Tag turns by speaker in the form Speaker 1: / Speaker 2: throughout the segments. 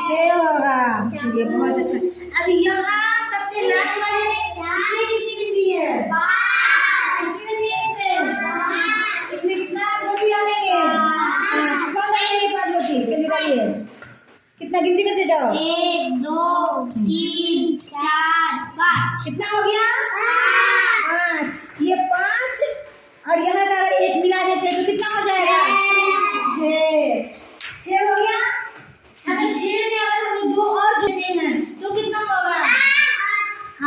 Speaker 1: 6 होगा। चलिए बहुत अच्छा। अब यहाँ सबसे लास्ट वाले में इसमें कितनी गिनती है? 5। इसमें कितना गोटी डालेंगे? 5 डालेंगे। 5 गोटी। चलिए डालिए। कितना गिनती करते जाओ?
Speaker 2: 1 2 3 4 5।
Speaker 1: कितना हो गया? 5। ये 5 और यहाँ अगर 1 मिला देते तो कितना हो जाएगा? 6 हो गया। अगर 6 में अगर हम 2 और जोड़ते हैं तो कितना होगा?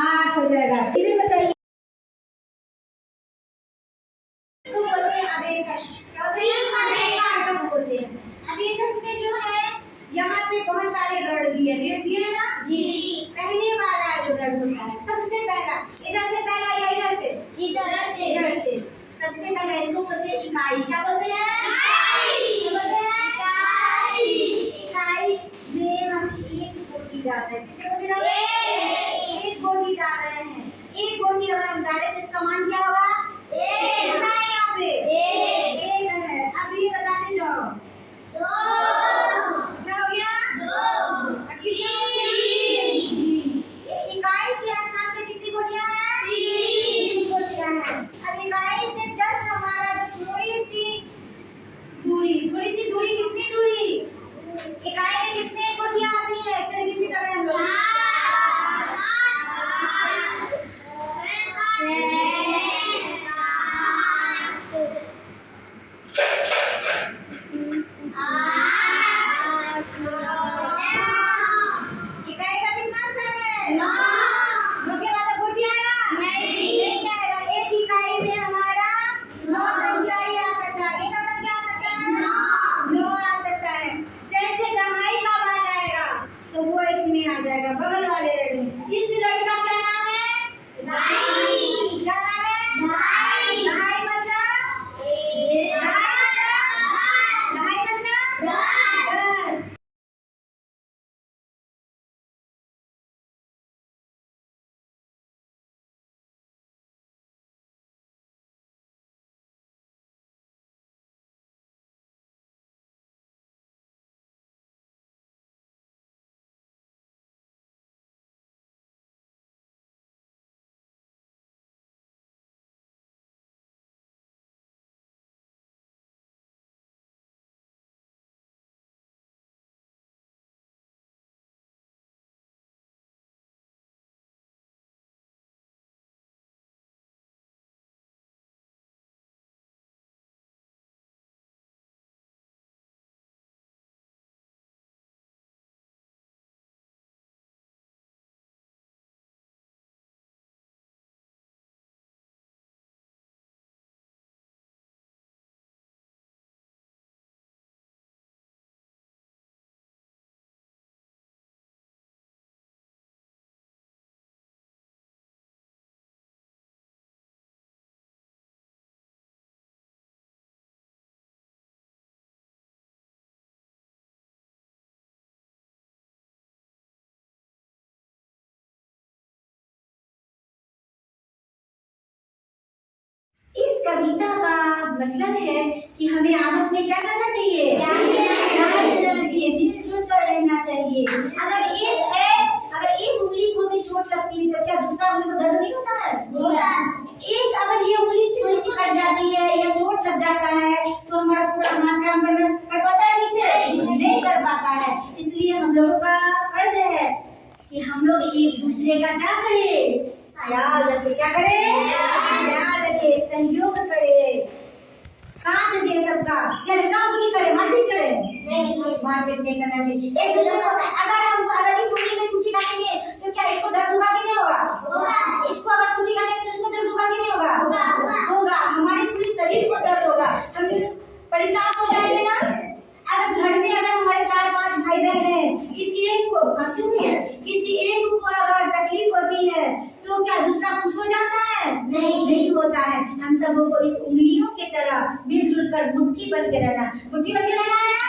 Speaker 1: 8 हो जाएगा। सीधे बताइए। तो बोलते हैं अबेकस। क्या बोलते हैं? अबेकस में जो है यहाँ पे बहुत सारे रड दिए है ना जी। पहले वाला जो रड होता है सबसे पहला, इधर से पहला या इधर से? इधर से। सबसे पहला इसको बोलते हैं इकाई। क्या बोलते हैं? इकाई में हम एक गोटी डाल रहे हैं। कितने गोटी डाल रहे हैं? एक गोटी डाल रहे हैं। एक गोटी अगर हम डालें तो इसका मान क्या होगा? 1 है। यहाँ पे 1 है। अब ये बताते जाओ। 2 कितना हो गया? 2। अब कितनी हो गई? 3। इकाई के स्थान पे कितनी गोटियां हैं? 3 गोटियां हैं। अब इकाई से जस्ट हमारा जो थोड़ी सी दूरी कितनी दूरी? इकाई में कितने गोटियां आती है? चलिए कितनी कर रहे हैं हम लोग? 9 बगल वाले रड में। इस रड का क्या नाम है? दहाई। क्या नाम है? दहाई। दहाई मतलब 10। इस कविता का मतलब है कि हमें आपस में क्या करना चाहिए? प्यार देना चाहिए, मिलजुल कर रहना चाहिए। अगर एक उंगली को भी चोट लगती है तो क्या दूसरा उंगली को दर्द नहीं होता है? एक अगर ये उंगली थोड़ी सी कट जाती है या चोट लग जाता है तो हमारा पूरा हाथ काम कर पाता है? ठीक से नहीं कर पाता है। इसलिए हम लोगों का फर्ज है कि हम लोग एक दूसरे का क्या करें? ख्याल रखे। क्या करें? ख्याल रखे, सहयोग करे, साथ दे सबका। क्या काम नहीं करे, मारपीट करे? नहीं, मारपीट नहीं करना चाहिए। एक दूसरे को अगर इस उंगली में चुटी काटेंगे तो क्या इसको दर्द होगा कि नहीं होगा? इसको अगर चुटी काटेंगे तो इसको दर्द होगा कि नहीं होगा? होगा। हमारे पूरे शरीर को दर्द होगा। हम परेशान हो जाएंगे ना। अगर घर में अगर हमारे 4-5 भाई बहन हैं, किसी एक को फांसी हुई है, किसी एक को अगर तकलीफ होती है तो क्या दूसरा खुश हो जाता है? नहीं होता है। हम सबों को इस उंगलियों की तरह मिलजुल कर मुट्ठी बन के रहना है ना।